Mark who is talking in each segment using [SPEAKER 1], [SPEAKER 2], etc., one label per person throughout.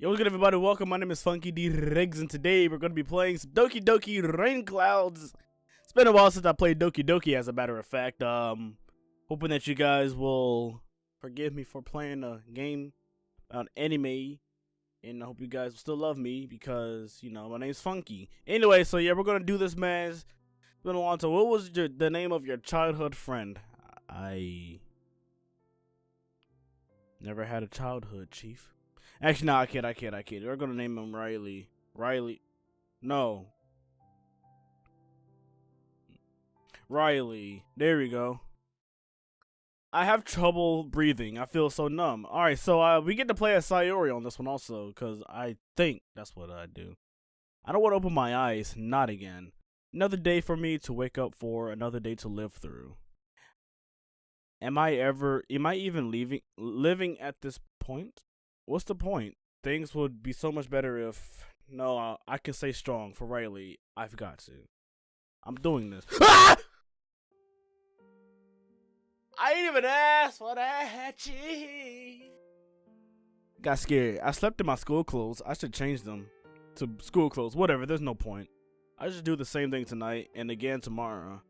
[SPEAKER 1] Yo, what's good, everybody? Welcome. My name is Funky D Riggs, and today we're going to be playing some Doki Doki Rainclouds. It's been a while since I played Doki Doki, as a matter of fact. Hoping that you guys will forgive me for playing a game about anime, and I hope you guys will still love me because, you know, my name's Funky. Anyway, so yeah, we're going to do this, man. It's been a long time. What was the name of your childhood friend? I never had a childhood, Chief. Actually, no, I kid. We're gonna name him Riley. No. Riley. There we go. I have trouble breathing. I feel so numb. Alright, so we get to play as Sayori on this one also, because I think that's what I do. I don't want to open my eyes. Not again. Another day for me to wake up for, another day to live through. Am I even living at this point? What's the point? Things would be so much better if... No, I can stay strong. For Riley, I've got to. I'm doing this. Ah! I didn't even ask for that cheese. Got scared. I slept in my school clothes. I should change them to school clothes. Whatever, there's no point. I should do the same thing tonight and again tomorrow.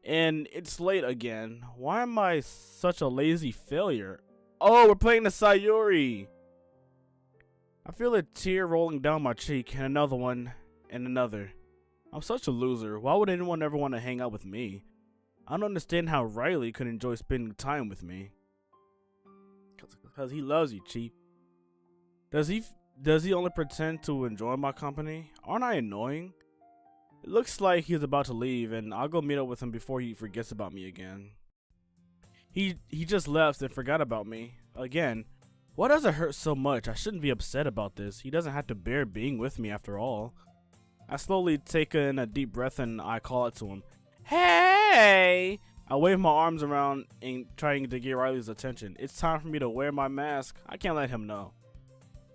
[SPEAKER 1] And it's late again. Why am I such a lazy failure? Oh, we're playing the Sayori. I feel a tear rolling down my cheek, and another one, and another. I'm such a loser. Why would anyone ever want to hang out with me? I don't understand how Riley could enjoy spending time with me. Because he loves you, Chief. Does he only pretend to enjoy my company? Aren't I annoying? It looks like he's about to leave, and I'll go meet up with him before he forgets about me again. He just left and forgot about me. Again. Why does it hurt so much? I shouldn't be upset about this. He doesn't have to bear being with me after all. I slowly take in a deep breath and I call out to him. Hey! I wave my arms around and trying to get Riley's attention. It's time for me to wear my mask. I can't let him know.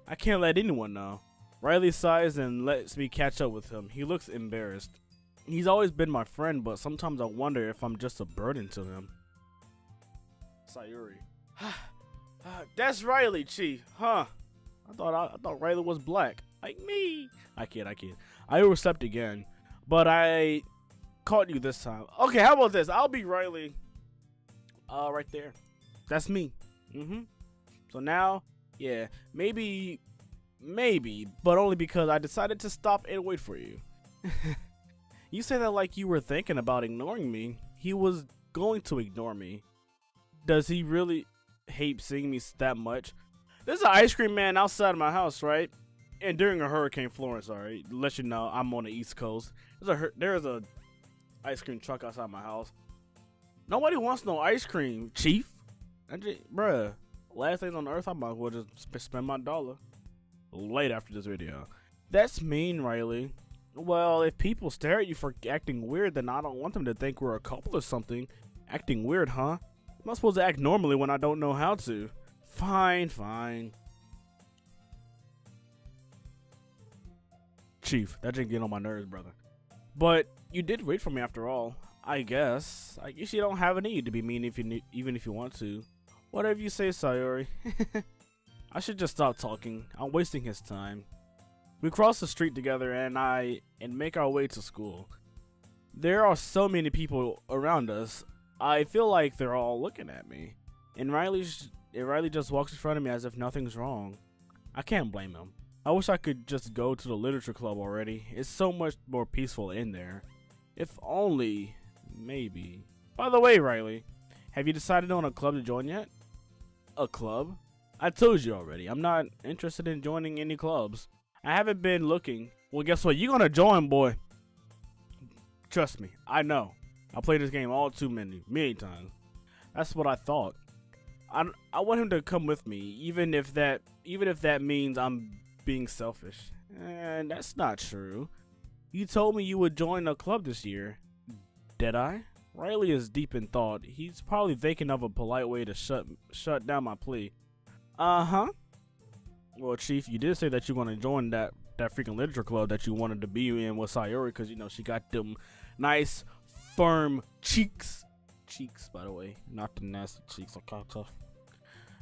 [SPEAKER 1] I can't let anyone know. Riley sighs and lets me catch up with him. He looks embarrassed. He's always been my friend, but sometimes I wonder if I'm just a burden to him. Sayori. That's Riley, Chief. Huh? I thought Riley was black. Like me. I kid. I overslept again. But I caught you this time. Okay, how about this? I'll be Riley. Right there. That's me. So now, yeah, maybe, but only because I decided to stop and wait for you. You say that like you were thinking about ignoring me. He was going to ignore me. Does he really hate seeing me that much? There's an ice cream man outside of my house, right? And during a Hurricane Florence, alright, let you know I'm on the East Coast. There's a ice cream truck outside my house. Nobody wants no ice cream, Chief. Bruh, last things on earth, I might as well just spend my dollar. Late after this video. That's mean, Riley. Well, if people stare at you for acting weird, then I don't want them to think we're a couple or something. Acting weird, huh? I'm not supposed to act normally when I don't know how to. Fine. Chief, that didn't get on my nerves, brother. But you did wait for me after all. I guess you don't have a need to be mean even if you want to. Whatever you say, Sayori. I should just stop talking. I'm wasting his time. We cross the street together and make our way to school. There are so many people around us. I feel like they're all looking at me, and Riley just walks in front of me as if nothing's wrong. I can't blame him. I wish I could just go to the literature club already. It's so much more peaceful in there. If only, maybe. By the way, Riley, have you decided on a club to join yet? A club? I told you already. I'm not interested in joining any clubs. I haven't been looking. Well, guess what? You're gonna join, boy. Trust me. I know. I played this game all too many times. That's what I thought. I want him to come with me, even if that means I'm being selfish. And that's not true. You told me you would join a club this year. Did I? Riley is deep in thought. He's probably thinking of a polite way to shut down my plea. Well, Chief, you did say that you're gonna join that freaking literature club that you wanted to be in with Sayori, because you know she got them nice firm cheeks, by the way, not the nasty cheeks. Okay, tough.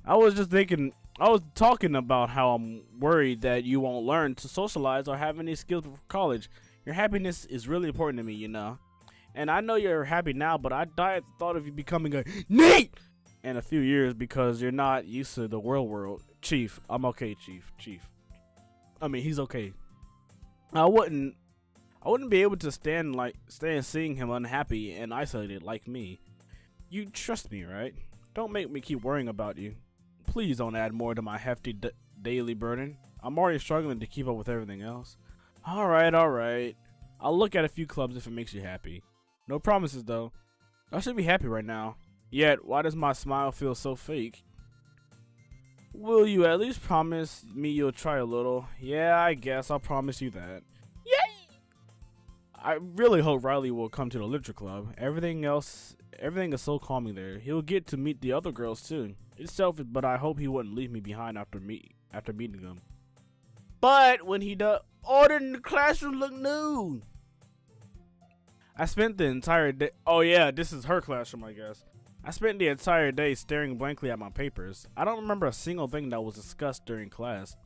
[SPEAKER 1] I was just thinking, I was talking about how I'm worried that you won't learn to socialize or have any skills before college. Your happiness is really important to me, you know. And I know you're happy now, but I die at the thought of you becoming a NEAT in a few years because you're not used to the real world. Chief, I'm okay, Chief. I mean, he's okay. I wouldn't be able to stand seeing him unhappy and isolated like me. You trust me, right? Don't make me keep worrying about you. Please don't add more to my hefty daily burden. I'm already struggling to keep up with everything else. Alright. I'll look at a few clubs if it makes you happy. No promises though. I should be happy right now. Yet, why does my smile feel so fake? Will you at least promise me you'll try a little? Yeah, I guess I'll promise you that. Yay! I really hope Riley will come to the literature club. Everything is so calming there. He'll get to meet the other girls too. It's selfish, but I hope he wouldn't leave me behind after meeting them. But when he does, order in the classroom look new. I spent the entire day. Oh yeah, this is her classroom, I guess. I spent the entire day staring blankly at my papers. I don't remember a single thing that was discussed during class.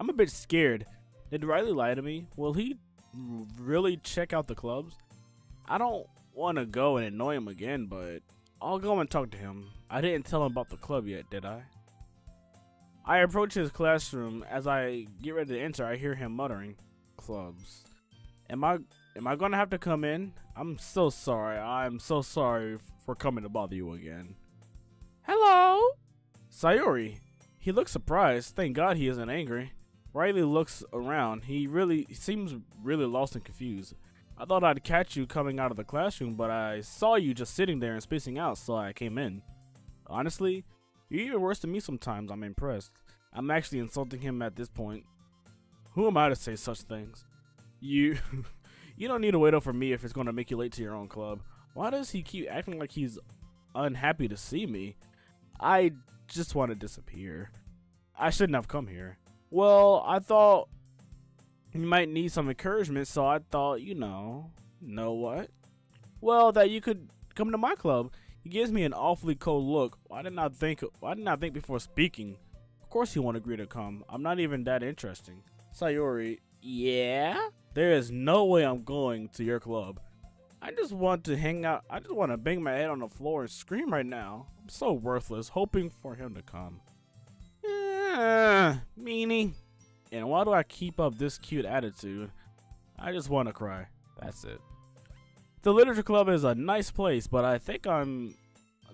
[SPEAKER 1] I'm a bit scared. Did Riley lie to me? Will he really check out the clubs? I don't want to go and annoy him again, but I'll go and talk to him. I didn't tell him about the club yet, did I? I approach his classroom. As I get ready to enter, I hear him muttering, "Clubs. Am I gonna have to come in? I'm so sorry. I'm so sorry for coming to bother you again." Hello? Sayori. He looks surprised. Thank God he isn't angry. Riley looks around. He seems really lost and confused. I thought I'd catch you coming out of the classroom, but I saw you just sitting there and spacing out, so I came in. Honestly, you're even worse than me sometimes. I'm impressed. I'm actually insulting him at this point. Who am I to say such things? You don't need to wait up for me if it's going to make you late to your own club. Why does he keep acting like he's unhappy to see me? I just want to disappear. I shouldn't have come here. Well, I thought you might need some encouragement, so I thought, know what? Well, that you could come to my club. He gives me an awfully cold look. Why didn't I think before speaking? Of course he won't agree to come. I'm not even that interesting. Sayori, yeah? There is no way I'm going to your club. I just want to hang out. I just want to bang my head on the floor and scream right now. I'm so worthless, hoping for him to come. Meanie. And why do I keep up this cute attitude? I just want to cry. That's it. The literature club is a nice place, but I think I'm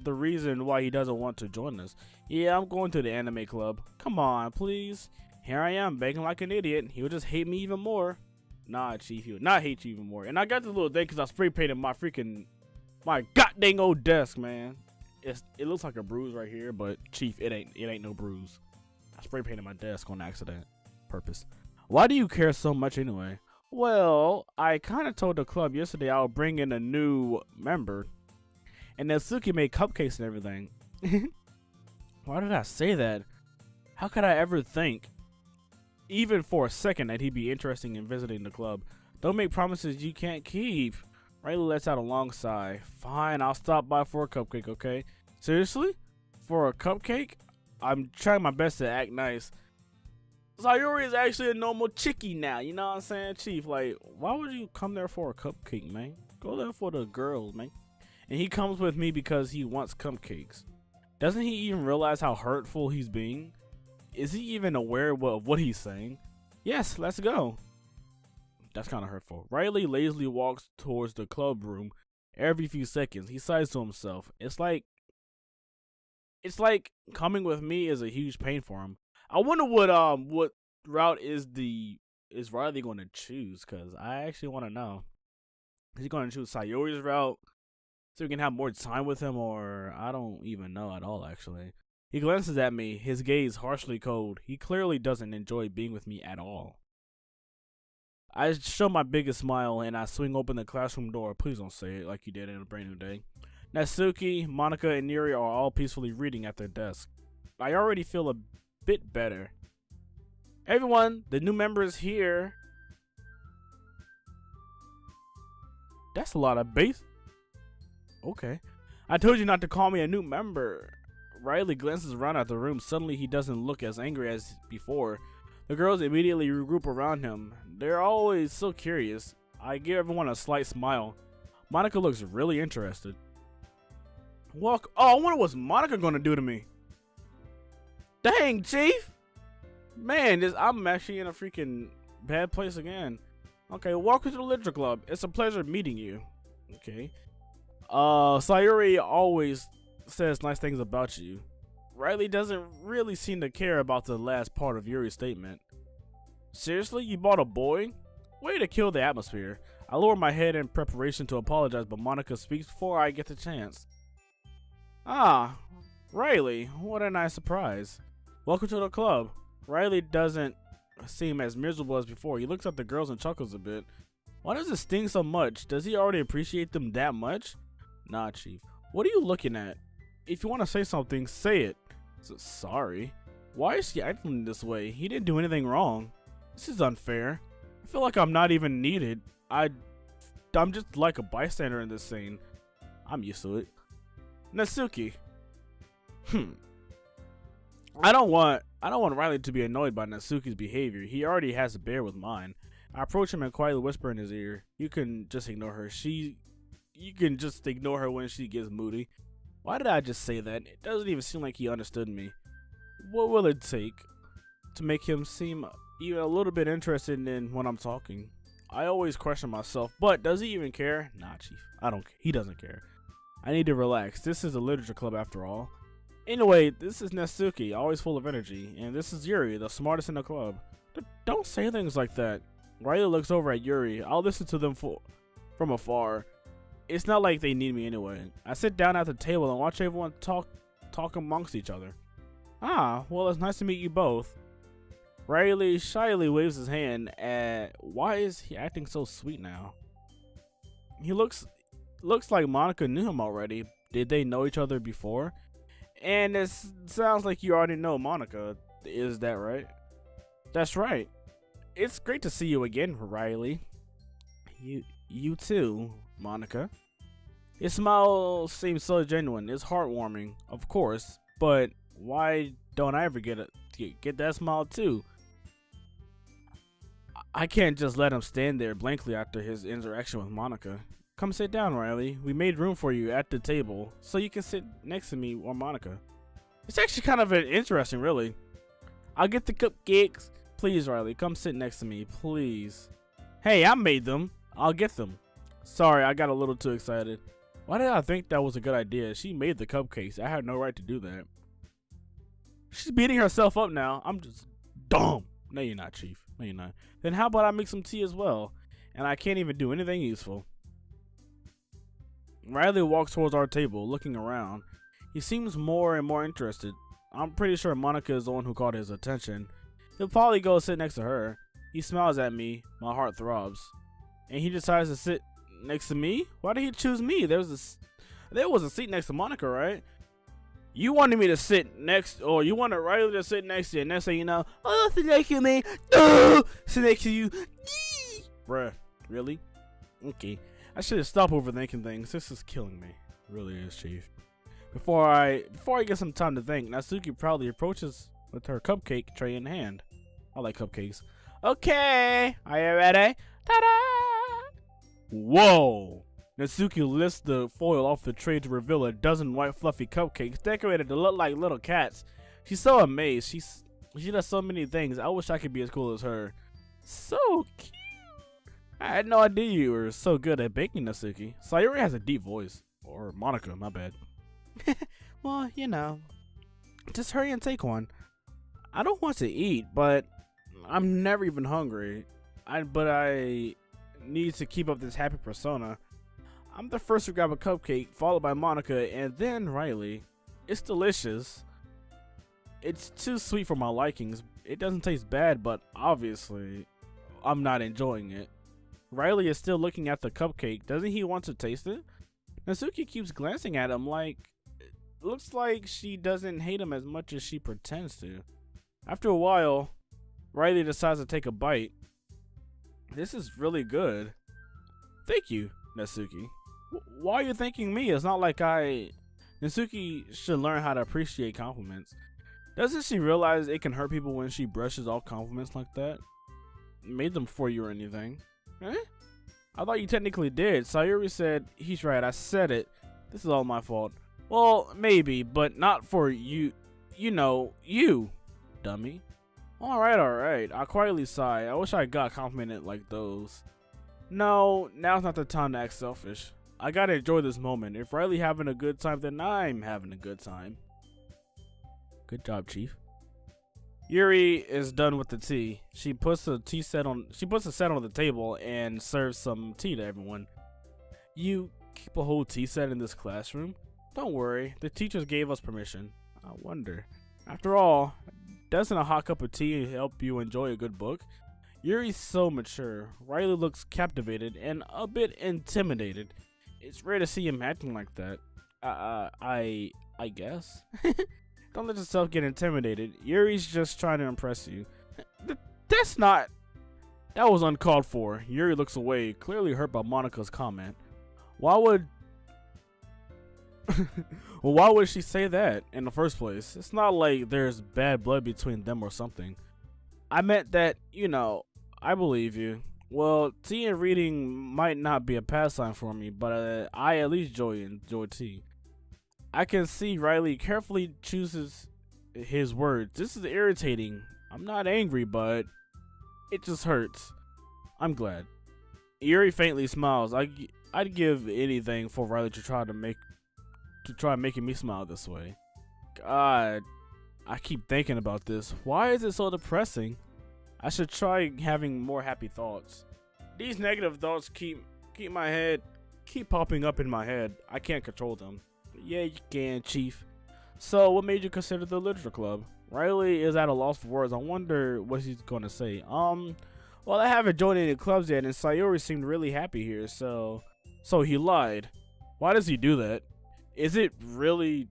[SPEAKER 1] the reason why he doesn't want to join us. Yeah, I'm going to the anime club. Come on, please. Here I am, begging like an idiot. He would just hate me even more. Nah, Chief, he would not hate you even more. And I got this little thing because I spray painted my goddamn old desk, man. It looks like a bruise right here, but Chief, it ain't no bruise. I spray painted my desk on accident. Purpose. Why do you care so much anyway? Well, I kind of told the club yesterday I'll bring in a new member, and that Suki made cupcakes and everything. Why did I say that? How could I ever think, even for a second, that he'd be interested in visiting the club? Don't make promises you can't keep. Riley lets out a long sigh. Fine, I'll stop by for a cupcake, okay? Seriously? For a cupcake? I'm trying my best to act nice. Sayori is actually a normal chickie now, you know what I'm saying? Chief, like, why would you come there for a cupcake, man? Go there for the girls, man. And he comes with me because he wants cupcakes. Doesn't he even realize how hurtful he's being? Is he even aware of what he's saying? Yes, let's go. That's kind of hurtful. Riley lazily walks towards the club room every few seconds. He sighs to himself. It's like coming with me is a huge pain for him. I wonder what route is Riley going to choose, because I actually want to know. Is he going to choose Sayori's route so we can have more time with him, or I don't even know at all, actually. He glances at me, his gaze harshly cold. He clearly doesn't enjoy being with me at all. I show my biggest smile and I swing open the classroom door. Please don't say it like you did in A Brand New Day. Natsuki, Monica, and Neri are all peacefully reading at their desk. I already feel a bit better. Everyone, the new member is here. That's a lot of bass. Okay. I told you not to call me a new member. Riley glances around at the room. Suddenly, he doesn't look as angry as before. The girls immediately regroup around him. They're always so curious. I give everyone a slight smile. Monica looks really interested. Oh, I wonder what's Monica gonna do to me. Dang, Chief! Man, I'm actually in a freaking bad place again. Okay, welcome to the Literature Club. It's a pleasure meeting you. Okay. Sayori always says nice things about you. Riley doesn't really seem to care about the last part of Yuri's statement. Seriously, you bought a boy? Way to kill the atmosphere. I lower my head in preparation to apologize, but Monica speaks before I get the chance. Ah, Riley, what a nice surprise. Welcome to the club. Riley doesn't seem as miserable as before. He looks at the girls and chuckles a bit. Why does it sting so much? Does he already appreciate them that much? Nah, Chief. What are you looking at? If you want to say something, say it. Sorry. Why is she acting this way? He didn't do anything wrong. This is unfair. I feel like I'm not even needed. I'm just like a bystander in this scene. I'm used to it. Natsuki. I don't want Riley to be annoyed by Natsuki's behavior. He already has a bear with mine. I approach him and quietly whisper in his ear. You can just ignore her. You can just ignore her when she gets moody. Why did I just say that? It doesn't even seem like he understood me. What will it take to make him seem even a little bit interested in when I'm talking? I always question myself, but does he even care? Nah, Chief. He doesn't care. I need to relax. This is a literature club after all. Anyway, this is Natsuki, always full of energy, and this is Yuri, the smartest in the club. Don't say things like that. Riley looks over at Yuri. I'll listen to them from afar. It's not like they need me anyway. I sit down at the table and watch everyone talk amongst each other. Ah, well, it's nice to meet you both. Riley shyly waves his hand at why is he acting so sweet now? He looks like Monica knew him already. Did they know each other before? And it sounds like you already know Monica. Is that right? That's right. It's great to see you again, Riley. You too, Monica. His smile seems so genuine. It's heartwarming, of course, but why don't I ever get that smile too? I can't just let him stand there blankly after his interaction with Monica. Come sit down, Riley. We made room for you at the table, so you can sit next to me or Monica. It's actually kind of interesting, really. I'll get the cupcakes. Please, Riley, come sit next to me, please. Hey, I made them. I'll get them. Sorry, I got a little too excited. Why did I think that was a good idea? She made the cupcakes. I had no right to do that. She's beating herself up now. I'm just dumb. No, you're not, Chief. No, you're not. Then how about I make some tea as well? And I can't even do anything useful. Riley walks towards our table, looking around. He seems more and more interested. I'm pretty sure Monica is the one who caught his attention. He'll probably go sit next to her. He smiles at me. My heart throbs. And he decides to sit next to me? Why did he choose me? There was a seat next to Monica, right? You wanted me to sit next, or you wanted Riley to sit next to you, and next thing you know, oh, sit next to me. Sit next to you. Bruh, really? Okay. I should have stopped overthinking things. This is killing me. It really is, Chief. Before I get some time to think, Natsuki proudly approaches with her cupcake tray in hand. I like cupcakes. Okay, are you ready? Ta-da! Whoa! Natsuki lifts the foil off the tray to reveal a dozen white fluffy cupcakes decorated to look like little cats. She's so amazed. She does so many things. I wish I could be as cool as her. So cute. I had no idea you were so good at baking, Natsuki. Sayori has a deep voice. Or Monica, my bad. Well, you know. Just hurry and take one. I don't want to eat, but I'm never even hungry. But I need to keep up this happy persona. I'm the first to grab a cupcake, followed by Monica, and then Riley. It's delicious. It's too sweet for my likings. It doesn't taste bad, but obviously, I'm not enjoying it. Riley is still looking at the cupcake. Doesn't he want to taste it? Natsuki keeps glancing at him like, it looks like she doesn't hate him as much as she pretends to. After a while, Riley decides to take a bite. This is really good. Thank you, Natsuki. Why are you thanking me? It's not like I Nisuki should learn how to appreciate compliments. Doesn't she realize it can hurt people when she brushes off compliments like that? Made them for you or anything? Eh? I thought you technically did. Sayori said, he's right, I said it. This is all my fault. Well, maybe, but not for you. You know, you, dummy. Alright. I quietly sigh. I wish I got complimented like those. No, now's not the time to act selfish. I gotta enjoy this moment. If Riley having a good time, then I'm having a good time. Good job, Chief. Yuri is done with the tea. She puts a set on the table and serves some tea to everyone. You keep a whole tea set in this classroom? Don't worry, the teachers gave us permission. I wonder. After all, doesn't a hot cup of tea help you enjoy a good book? Yuri's so mature. Riley looks captivated and a bit intimidated. It's rare to see him acting like that. I guess. Don't let yourself get intimidated. Yuri's just trying to impress you. That was uncalled for. Yuri looks away, clearly hurt by Monika's comment. Why would she say that in the first place? It's not like there's bad blood between them or something. I meant that, I believe you. Well, tea and reading might not be a pastime for me, but I at least enjoy tea. I can see Riley carefully chooses his words. This is irritating. I'm not angry, but it just hurts. I'm glad. Yuri faintly smiles. I'd give anything for Riley to try making me smile this way. God, I keep thinking about this. Why is it so depressing? I should try having more happy thoughts. These negative thoughts keep popping up in my head. I can't control them. Yeah, you can, Chief. So, what made you consider the literature club? Riley is at a loss for words. I wonder what he's gonna say. Well, I haven't joined any clubs yet, and Sayori seemed really happy here, so he lied. Why does he do that? Is he really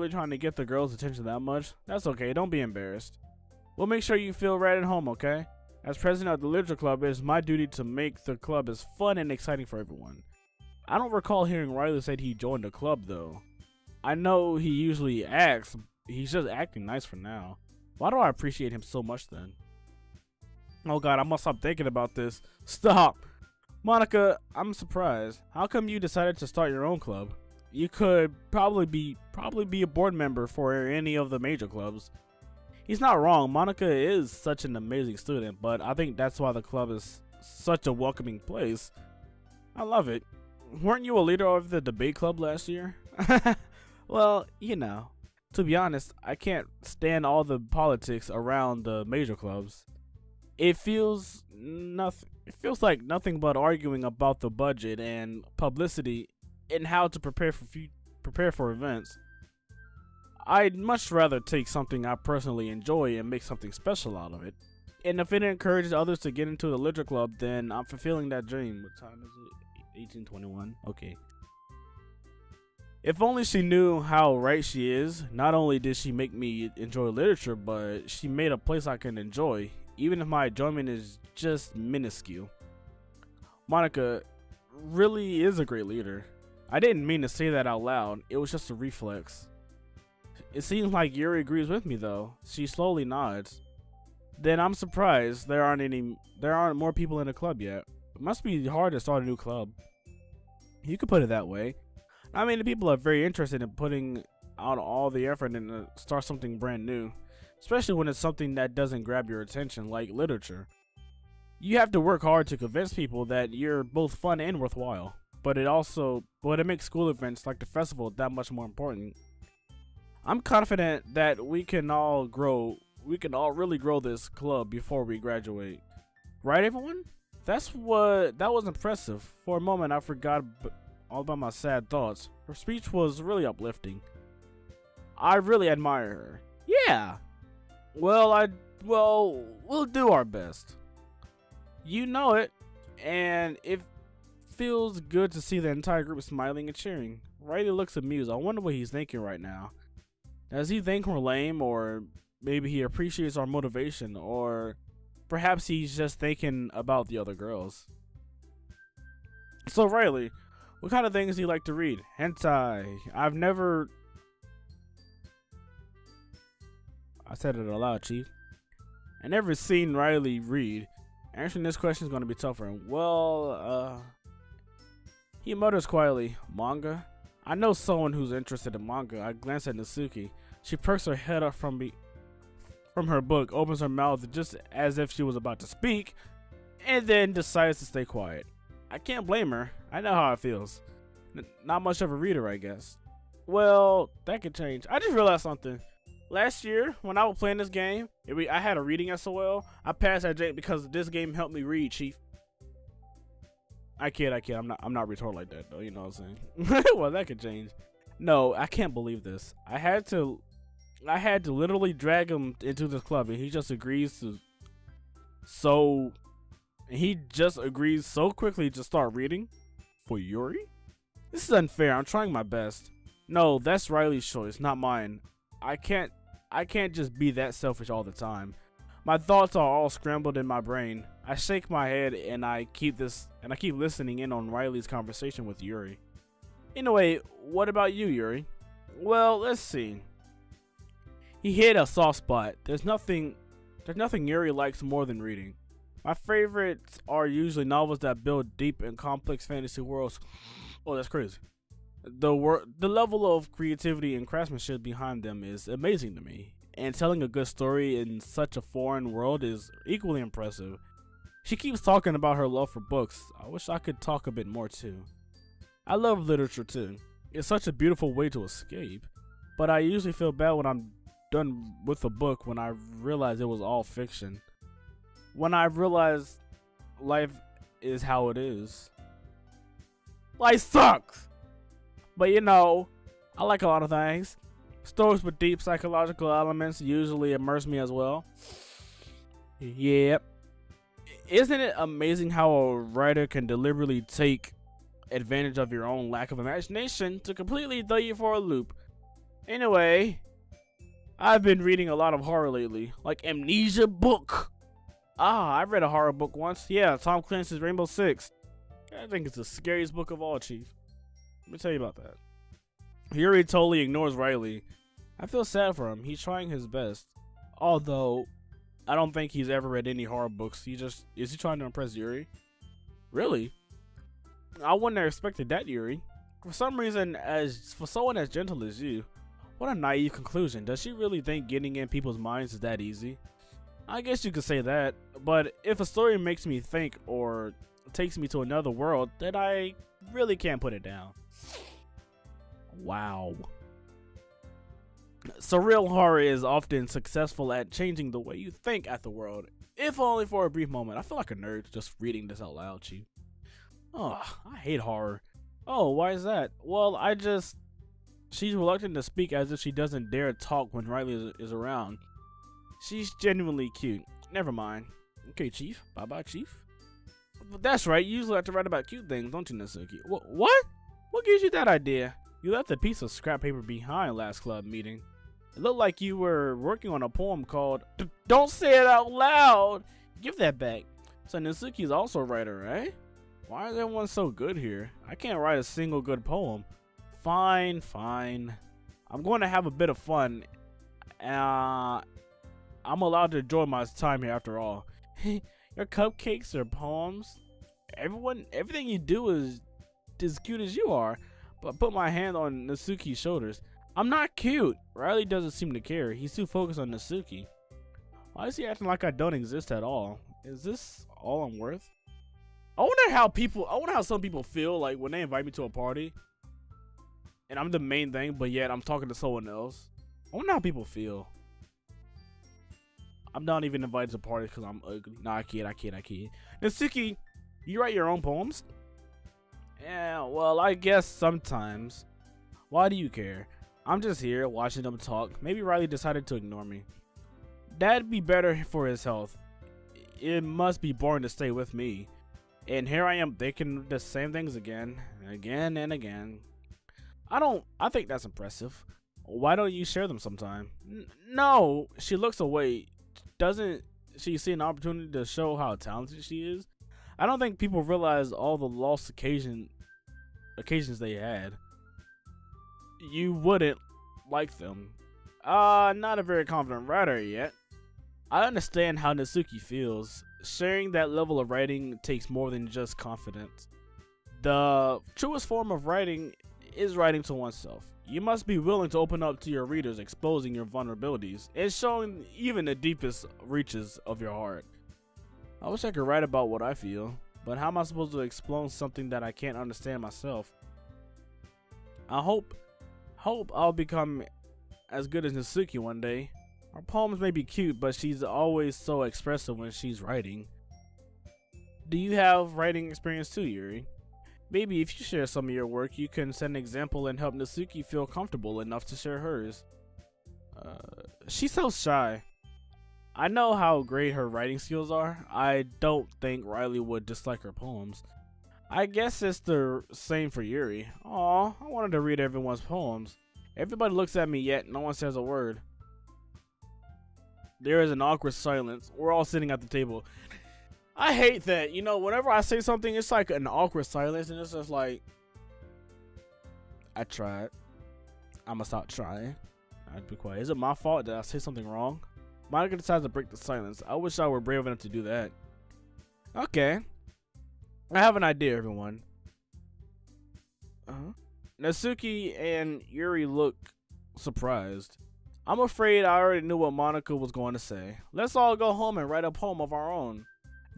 [SPEAKER 1] trying to get the girls' attention that much? That's okay, don't be embarrassed. We'll make sure you feel right at home, okay? As president of the literature club, it is my duty to make the club as fun and exciting for everyone. I don't recall hearing Riley say he joined the club, though. I know he usually acts. He's just acting nice for now. Why do I appreciate him so much, then? Oh god, I must stop thinking about this. Stop! Monika, I'm surprised. How come you decided to start your own club? You could probably be a board member for any of the major clubs. He's not wrong. Monika is such an amazing student, but I think that's why the club is such a welcoming place. I love it. Weren't you a leader of the debate club last year? Well, to be honest, I can't stand all the politics around the major clubs. It feels like nothing but arguing about the budget and publicity and how to prepare for events. I'd much rather take something I personally enjoy and make something special out of it. And if it encourages others to get into the literature club, then I'm fulfilling that dream. What time is it? 1821. Okay. If only she knew how right she is. Not only did she make me enjoy literature, but she made a place I can enjoy, even if my enjoyment is just minuscule. Monika really is a great leader. I didn't mean to say that out loud. It was just a reflex. It seems like Yuri agrees with me, though. She slowly nods. Then I'm surprised there aren't more people in the club yet. It must be hard to start a new club. You could put it that way. I mean, the people are very interested in putting out all the effort and to start something brand new, especially when it's something that doesn't grab your attention, like literature. You have to work hard to convince people that you're both fun and worthwhile, but it makes school events like the festival that much more important. I'm confident that we can all really grow this club before we graduate. Right, everyone? That was impressive. For a moment, I forgot all about my sad thoughts. Her speech was really uplifting. I really admire her. Yeah. Well, we'll do our best. You know it. And it feels good to see the entire group smiling and cheering. Riley looks amused. I wonder what he's thinking right now. Does he think we're lame, or maybe he appreciates our motivation, or perhaps he's just thinking about the other girls. So Riley, what kind of things do you like to read? Hentai. I've never I said it aloud, Chief. I never seen Riley read. Answering this question is going to be tougher. Well, he mutters quietly, manga? I know someone who's interested in manga. I glance at Natsuki. She perks her head up from her book, opens her mouth just as if she was about to speak, and then decides to stay quiet. I can't blame her. I know how it feels. Not much of a reader, I guess. Well, that could change. I just realized something. Last year, when I was playing this game, I had a reading SOL. I passed that Jake because this game helped me read, Chief. I kid. I'm not retarded like that, though. You know what I'm saying? Well, that could change. No, I can't believe this. I had to literally drag him into this club, and he just agrees so quickly to start reading for Yuri. This is unfair. I'm trying my best. No, that's Riley's choice, not mine. I can't just be that selfish all the time. My thoughts are all scrambled in my brain. I shake my head and I keep listening in on Riley's conversation with Yuri. Anyway, what about you, Yuri? Well, let's see. He hit a soft spot. There's nothing Yuri likes more than reading. My favorites are usually novels that build deep and complex fantasy worlds. Oh, that's crazy. The level of creativity and craftsmanship behind them is amazing to me, and telling a good story in such a foreign world is equally impressive. She keeps talking about her love for books. I wish I could talk a bit more too. I love literature too. It's such a beautiful way to escape, but I usually feel bad when I'm done with a book when I realize it was all fiction. When I realize life is how it is. Life sucks! But you know, I like a lot of things. Stories with deep psychological elements usually immerse me as well. Yep. Isn't it amazing how a writer can deliberately take advantage of your own lack of imagination to completely throw you for a loop? Anyway, I've been reading a lot of horror lately, like Amnesia Book. I read a horror book once. Yeah, Tom Clancy's Rainbow Six. I think it's the scariest book of all, Chief. Let me tell you about that. Yuri totally ignores Riley. I feel sad for him. He's trying his best. Although, I don't think he's ever read any horror books. Is he trying to impress Yuri? Really? I wouldn't have expected that, Yuri. For some reason, for someone as gentle as you, what a naive conclusion. Does she really think getting in people's minds is that easy? I guess you could say that, but if a story makes me think or takes me to another world, then I really can't put it down. Wow. Surreal horror is often successful at changing the way you think at the world, if only for a brief moment. I feel like a nerd just reading this out loud, Chief. Oh, I hate horror. Oh, why is that? Well, she's reluctant to speak as if she doesn't dare talk when Riley is around. She's genuinely cute. Never mind. Okay, Chief. Bye-bye, Chief. That's right. You usually like to write about cute things, don't you, Natsuki? What? What gives you that idea? You left a piece of scrap paper behind last club meeting. It looked like you were working on a poem called Don't Say It Out Loud! Give that back. So Natsuki's also a writer, right? Why is everyone so good here? I can't write a single good poem. Fine. I'm going to have a bit of fun. I'm allowed to enjoy my time here after all. Your cupcakes or poems? Everything you do is as cute as you are. But put my hand on Natsuki's shoulders. I'm not cute. Riley doesn't seem to care. He's too focused on Natsuki. Why is he acting like I don't exist at all? Is this all I'm worth? I wonder how some people feel like when they invite me to a party and I'm the main thing, but yet I'm talking to someone else. I wonder how people feel. I'm not even invited to parties because I'm ugly. Nah, I kid. Natsuki, you write your own poems? Yeah, well, I guess sometimes. Why do you care? I'm just here watching them talk. Maybe Riley decided to ignore me. That'd be better for his health. It must be boring to stay with me. And here I am thinking the same things again and again. I think that's impressive. Why don't you share them sometime? No, she looks away. Doesn't she see an opportunity to show how talented she is? I don't think people realize all the lost occasions they had. You wouldn't like them. Not a very confident writer yet. I understand how Natsuki feels. Sharing that level of writing takes more than just confidence. The truest form of writing is writing to oneself. You must be willing to open up to your readers, exposing your vulnerabilities, and showing even the deepest reaches of your heart. I wish I could write about what I feel, but how am I supposed to explain something that I can't understand myself? I hope I'll become as good as Natsuki one day. Her poems may be cute, but she's always so expressive when she's writing. Do you have writing experience too, Yuri? Maybe if you share some of your work, you can set an example and help Natsuki feel comfortable enough to share hers. She's so shy. I know how great her writing skills are. I don't think Riley would dislike her poems. I guess it's the same for Yuri. Aw, I wanted to read everyone's poems. Everybody looks at me yet no one says a word. There is an awkward silence. We're all sitting at the table. I hate that. You know, whenever I say something, it's like an awkward silence, and it's just like, I tried. I'ma stop trying. I'd be quiet. Is it my fault that I say something wrong? Monica decides to break the silence. I wish I were brave enough to do that. Okay. I have an idea, everyone. Natsuki and Yuri look surprised. I'm afraid I already knew what Monica was going to say. Let's all go home and write a poem of our own.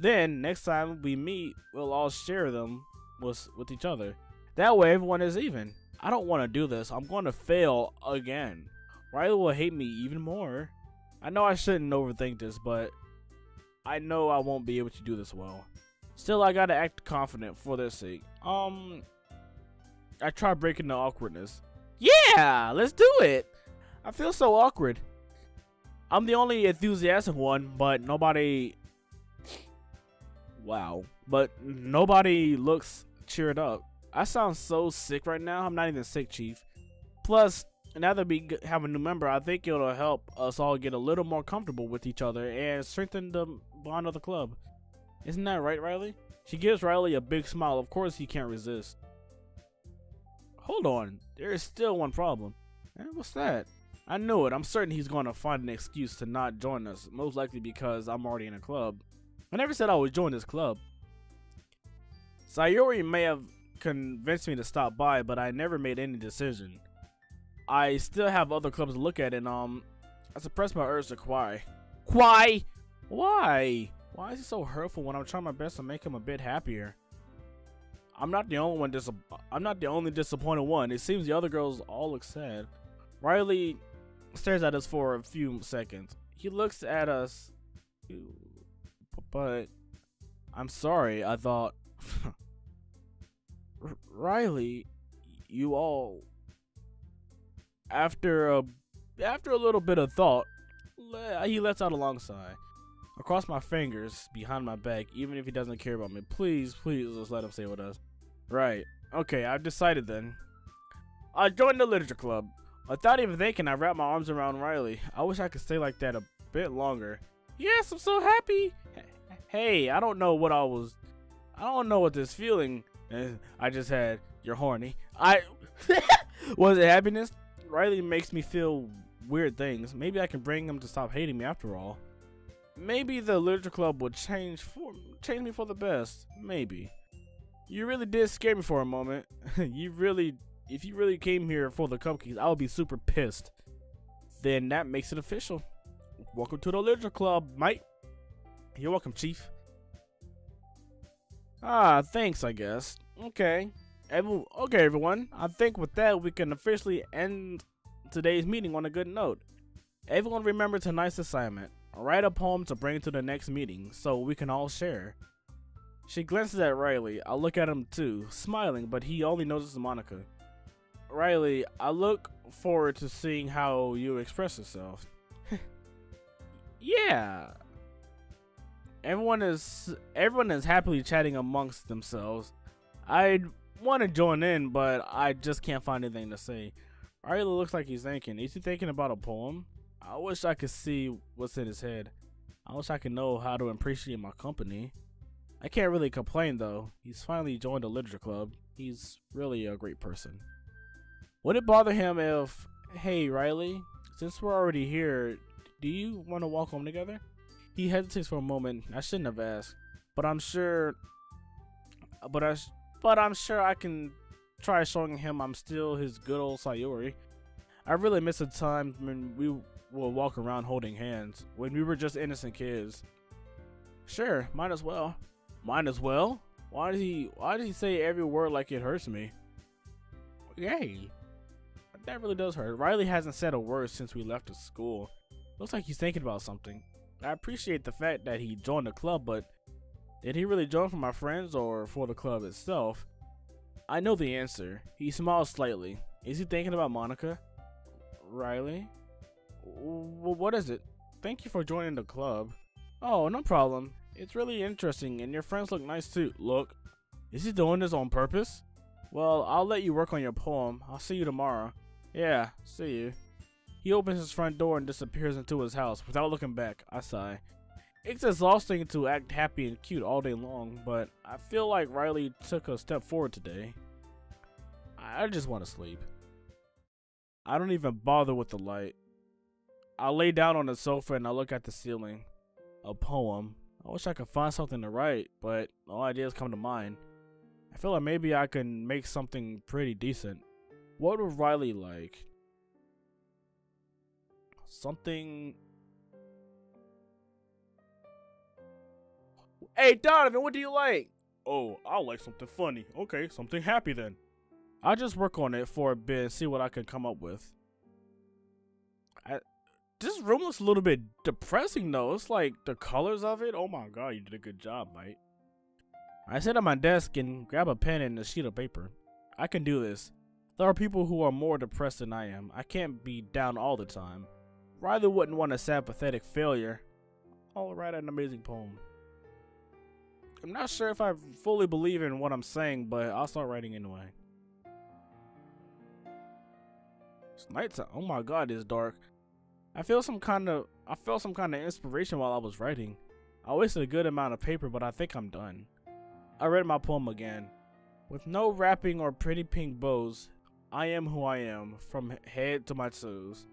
[SPEAKER 1] Then, next time we meet, we'll all share them with each other. That way, everyone is even. I don't want to do this. I'm going to fail again. Riley will hate me even more. I know I shouldn't overthink this, but I know I won't be able to do this well. Still, I gotta act confident for their sake. I tried breaking the awkwardness. Yeah, let's do it. I feel so awkward. I'm the only enthusiastic one, but nobody... Wow. But nobody looks cheered up. I sound so sick right now. I'm not even sick, Chief. Plus, now that we have a new member, I think it'll help us all get a little more comfortable with each other and strengthen the bond of the club. Isn't that right, Riley? She gives Riley a big smile. Of course, he can't resist. Hold on. There is still one problem. What's that? I knew it. I'm certain he's going to find an excuse to not join us. Most likely because I'm already in a club. I never said I would join this club. Sayori may have convinced me to stop by, but I never made any decision. I still have other clubs to look at, and I suppressed my urge to cry. Why? Why? Why is he so hurtful when I'm trying my best to make him a bit happier? I'm not the only one. I'm not the only disappointed one. It seems the other girls all look sad. Riley stares at us for a few seconds. He looks at us, but I'm sorry. I thought, Riley, you all. After a little bit of thought, he lets out a long sigh. Across my fingers, behind my back, even if he doesn't care about me, please just let him stay with us. Right. Okay, I've decided then. I joined the literature club. Without even thinking, I wrapped my arms around Riley. I wish I could stay like that a bit longer. Yes, I'm so happy. Hey, I don't know what this feeling I just had. You're horny. Was it happiness? Riley makes me feel weird things. Maybe I can bring him to stop hating me after all. Maybe the literature club would change me for the best. Maybe. You really did scare me for a moment. If you really came here for the cupcakes, I would be super pissed. Then that makes it official. Welcome to the literature club, mate. You're welcome, Chief. Thanks, I guess. Okay. Okay, everyone. I think with that, we can officially end today's meeting on a good note. Everyone remember tonight's assignment. Write a poem to bring to the next meeting, so we can all share. She glances at Riley. I look at him too, smiling, but he only notices Monica. Riley, I look forward to seeing how you express yourself. Yeah. Everyone is happily chatting amongst themselves. I want to join in, but I just can't find anything to say. Riley looks like he's thinking. Is he thinking about a poem? I wish I could see what's in his head. I wish I could know how to appreciate my company. I can't really complain though. He's finally joined the literature club. He's really a great person. Would it bother him if, hey Riley, since we're already here, do you want to walk home together? He hesitates for a moment. I shouldn't have asked, but I'm sure, but I, but I'm sure I can try showing him I'm still his good old Sayori. I really miss the time when we would walk around holding hands, when we were just innocent kids. Sure, might as well. Might as well? Why does he say every word like it hurts me? Yay. That really does hurt. Riley hasn't said a word since we left the school. Looks like he's thinking about something. I appreciate the fact that he joined the club, but did he really join for my friends or for the club itself? I know the answer. He smiles slightly. Is he thinking about Monica? Riley? What is it? Thank you for joining the club. Oh, no problem. It's really interesting, and your friends look nice too. Look, is he doing this on purpose? Well, I'll let you work on your poem. I'll see you tomorrow. Yeah, see you. He opens his front door and disappears into his house without looking back. I sigh. It's exhausting to act happy and cute all day long, but I feel like Riley took a step forward today. I just want to sleep. I don't even bother with the light. I lay down on the sofa and I look at the ceiling. A poem. I wish I could find something to write, but no ideas come to mind. I feel like maybe I can make something pretty decent. What would Riley like? Something... Hey Donovan, what do you like? Oh, I like something funny. Okay, something happy then. I'll just work on it for a bit and see what I can come up with. This room looks a little bit depressing though. It's like the colors of it. Oh my god, you did a good job, mate. I sit at my desk and grab a pen and a sheet of paper. I can do this. There are people who are more depressed than I am. I can't be down all the time. Riley wouldn't want a sad, pathetic failure. I'll write an amazing poem. I'm not sure if I fully believe in what I'm saying, but I'll start writing anyway. It's nighttime. Oh my god, it's dark. I felt some kind of inspiration while I was writing. I wasted a good amount of paper, but I think I'm done. I read my poem again. With no wrapping or pretty pink bows, I am who I am, from head to my toes.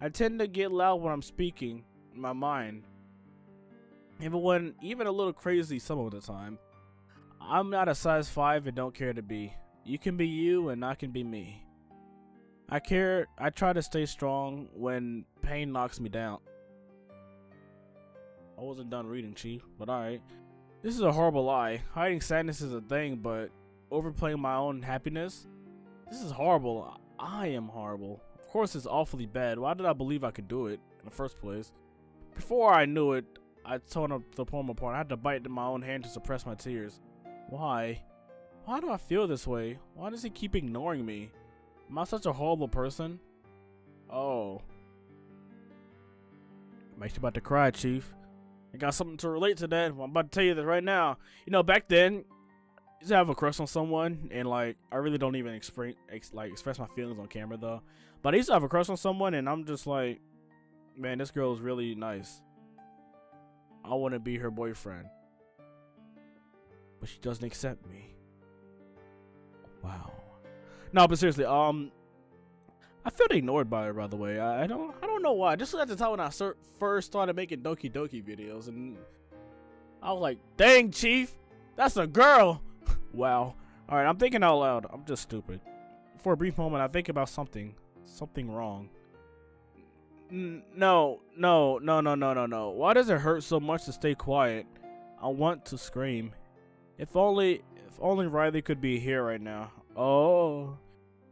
[SPEAKER 1] I tend to get loud when I'm speaking, in my mind. Even a little crazy some of the time. I'm not a size 5 and don't care to be. You can be you and I can be me. I try to stay strong when pain knocks me down. I wasn't done reading, Chief, but alright. This is a horrible lie. Hiding sadness is a thing, but overplaying my own happiness? This is horrible. I am horrible. Of course it's awfully bad. Why did I believe I could do it in the first place? Before I knew it, I torn up the poem apart. I had to bite in my own hand to suppress my tears. Why? Why do I feel this way? Why does he keep ignoring me? Am I such a horrible person? Oh. Makes you about to cry, Chief. I got something to relate to that. I'm about to tell you this right now. You know, back then, I used to have a crush on someone, and like, I really don't even express my feelings on camera though. But I used to have a crush on someone, and I'm just like, man, this girl is really nice. I want to be her boyfriend, but she doesn't accept me. Wow. No, but seriously, I felt ignored by her, by the way. I don't know why. Just at the time when I first started making Doki Doki videos, and I was like, dang, Chief, that's a girl. Wow. Alright, I'm thinking out loud. I'm just stupid. For a brief moment, I think about something wrong. No. Why does it hurt so much to stay quiet? I want to scream. If only Riley could be here right now. Oh.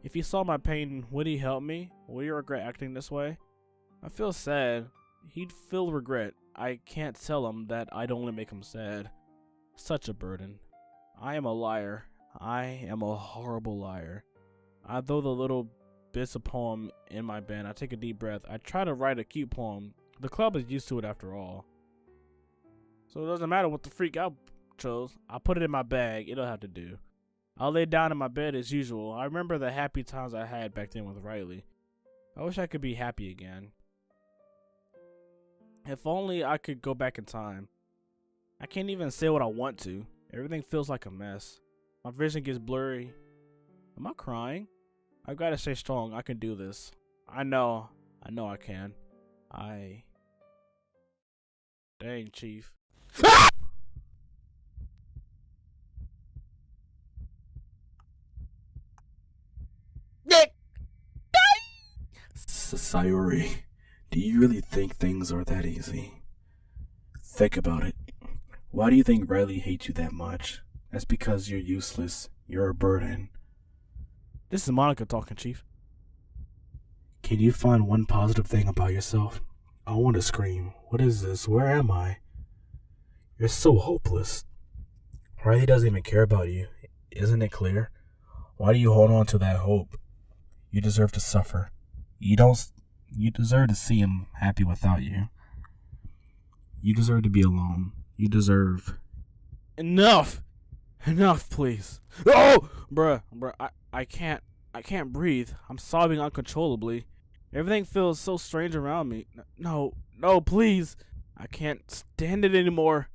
[SPEAKER 1] If he saw my pain, would he help me? Would he regret acting this way? I feel sad. He'd feel regret. I can't tell him that I'd only make him sad. Such a burden. I am a liar. I am a horrible liar. I throw the little bits of poem in my bin. I take a deep breath. I try to write a cute poem. The club is used to it after all. So it doesn't matter what the freak I chose. I put it in my bag. It'll have to do. I lay down in my bed as usual. I remember the happy times I had back then with Riley. I wish I could be happy again. If only I could go back in time. I can't even say what I want to. Everything feels like a mess. My vision gets blurry. Am I crying? I've got to stay strong. I can do this. I know. I know I can. Dang, Chief.
[SPEAKER 2] Sayori, do you really think things are that easy? Think about it. Why do you think Riley hates you that much? That's because you're useless. You're a burden.
[SPEAKER 1] This is Monica talking, Chief.
[SPEAKER 2] Can you find one positive thing about yourself? I want to scream. What is this? Where am I? You're so hopeless. Riley doesn't even care about you. Isn't it clear? Why do you hold on to that hope? You deserve to suffer. You deserve to see him happy without you. You deserve to be alone. You deserve.
[SPEAKER 1] Enough, please. Oh, bruh, I can't breathe. I'm sobbing uncontrollably. Everything feels so strange around me. No, please. I can't stand it anymore.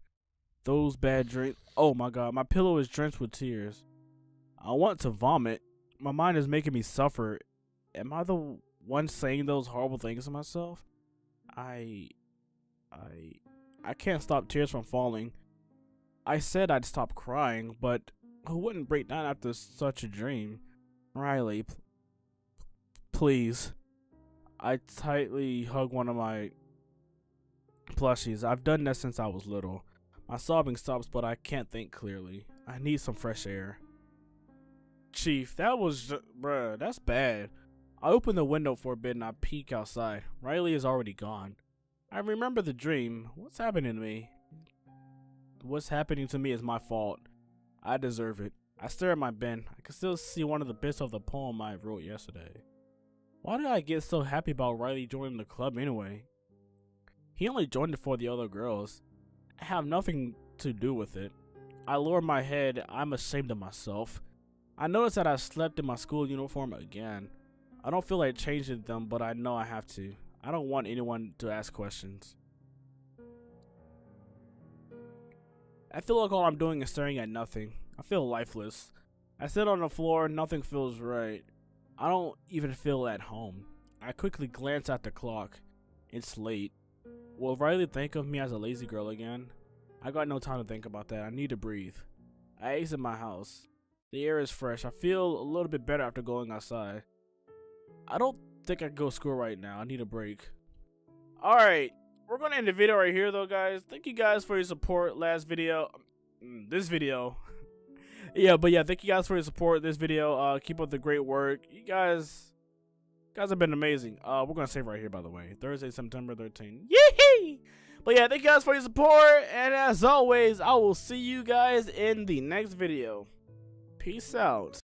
[SPEAKER 1] Those bad dreams. Oh my god, my pillow is drenched with tears. I want to vomit. My mind is making me suffer. Am I the one saying those horrible things to myself? I can't stop tears from falling. I said I'd stop crying, but who wouldn't break down after such a dream? Riley, please. I tightly hug one of my plushies. I've done that since I was little. My sobbing stops, but I can't think clearly. I need some fresh air. Chief, bruh, that's bad. I open the window for a bit and I peek outside. Riley is already gone. I remember the dream. What's happening to me? What's happening to me is my fault. I deserve it. I stare at my bin. I can still see one of the bits of the poem I wrote yesterday. Why did I get so happy about Riley joining the club anyway? He only joined it for the other girls. I have nothing to do with it. I lower my head. I'm ashamed of myself. I noticed that I slept in my school uniform again. I don't feel like changing them, but I know I have to. I don't want anyone to ask questions. I feel like all I'm doing is staring at nothing. I feel lifeless. I sit on the floor, nothing feels right. I don't even feel at home. I quickly glance at the clock. It's late. Will Riley think of me as a lazy girl again? I got no time to think about that. I need to breathe. I exit my house. The air is fresh. I feel a little bit better after going outside. I don't think I can go to school right now. I need a break. Alright. We're going to end the video right here though, guys. Thank you guys for your support last video. This video. But thank you guys for your support this video. Keep up the great work. You guys have been amazing. We're going to save right here, by the way. Thursday, September 13th. Yee! But yeah, thank you guys for your support. And as always, I will see you guys in the next video. Peace out.